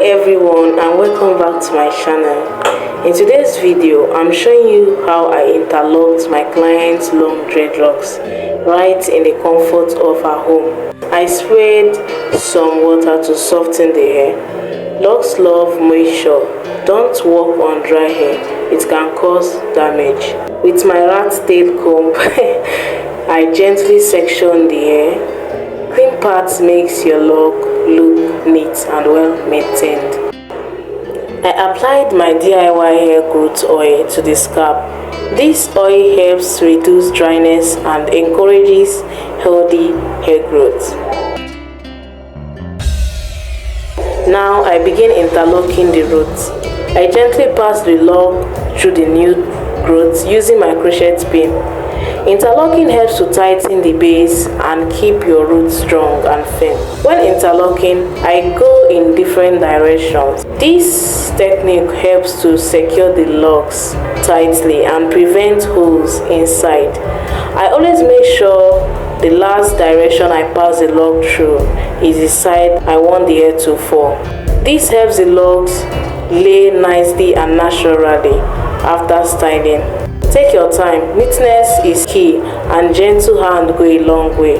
everyone, and welcome back to my channel. In today's video, I'm showing you how I interlocked my client's long dreadlocks right in the comfort of her home. I sprayed some water to soften the hair. Locks love moisture. Don't work on dry hair, it can cause damage. With my rat tail comb, I gently section the hair. Clean parts makes your lock look neat and well maintained. I applied my DIY hair growth oil to the scalp. This oil helps reduce dryness and encourages healthy hair growth. Now I begin interlocking the roots. I gently pass the lock through the new growth using my crochet pin. Interlocking helps to tighten the base and keep your roots strong and firm. When interlocking, I go in different directions. This technique helps to secure the locks tightly and prevent holes inside. I always make sure the last direction I pass the lock through is the side I want the hair to fall. This helps the locks lay nicely and naturally after styling. Take your time, neatness is key and gentle hand go a long way.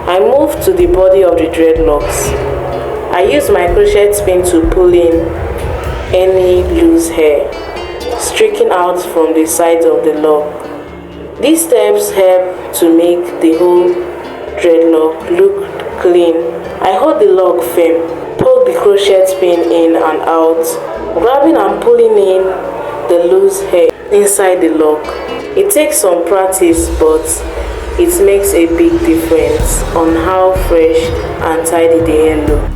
I move to the body of the dreadlocks. I use my crochet pin to pull in any loose hair, streaking out from the sides of the lock. These steps help to make the whole dreadlock look clean. I hold the lock firm, poke the crochet pin in and out, grabbing and pulling in the loose hair inside the lock. It takes some practice, but it makes a big difference on how fresh and tidy the hair looks.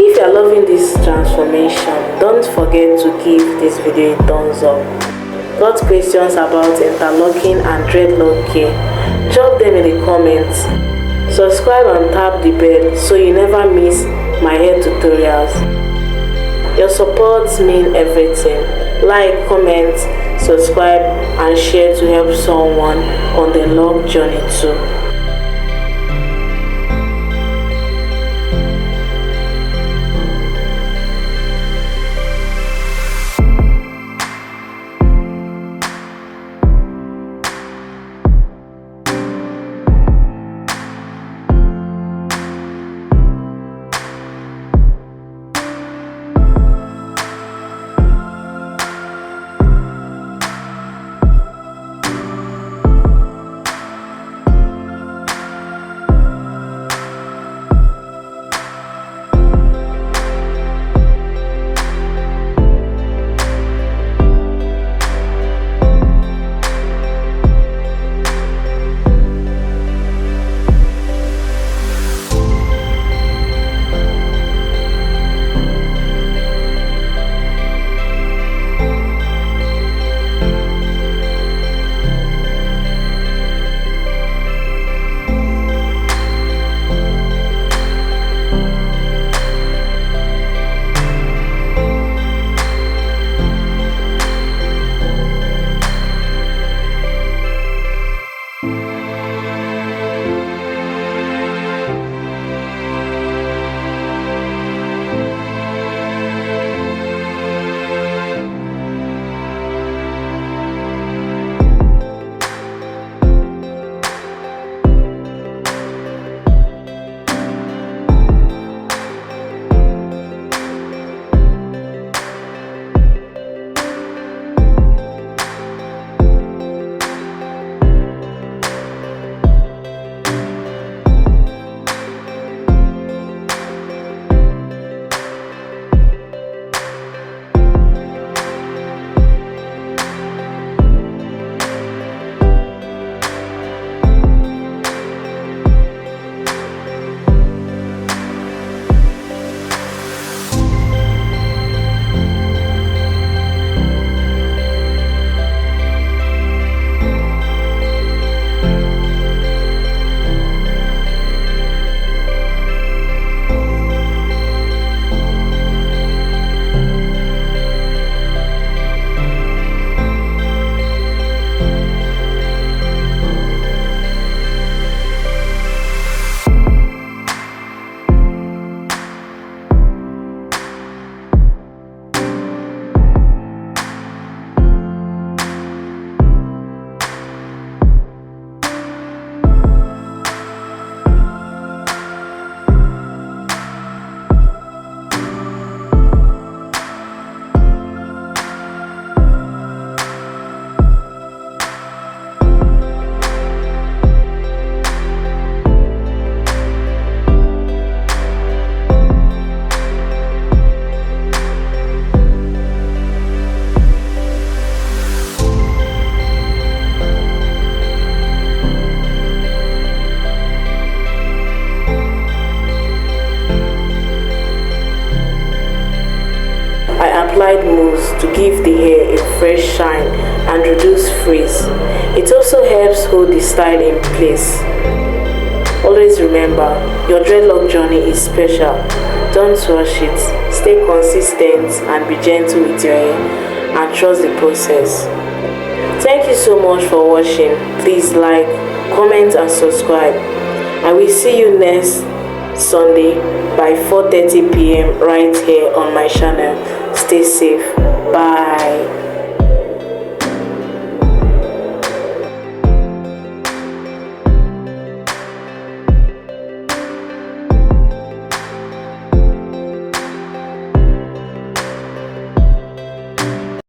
If you are loving this transformation, don't forget to give this video a thumbs up. Got questions about interlocking and dreadlock care? Drop them in the comments. Subscribe and tap the bell so you never miss my hair tutorials. Your support means everything. Like, comment, subscribe and share to help someone on the lock journey too. applied mousse to give the hair a fresh shine and reduce frizz. It also helps hold the style in place. Always remember, your dreadlock journey is special. Don't rush it. Stay consistent and be gentle with your hair and trust the process. Thank you so much for watching. Please like, comment and subscribe. I will see you next Sunday by 4:30 p.m. right here on my channel. Stay safe. Bye.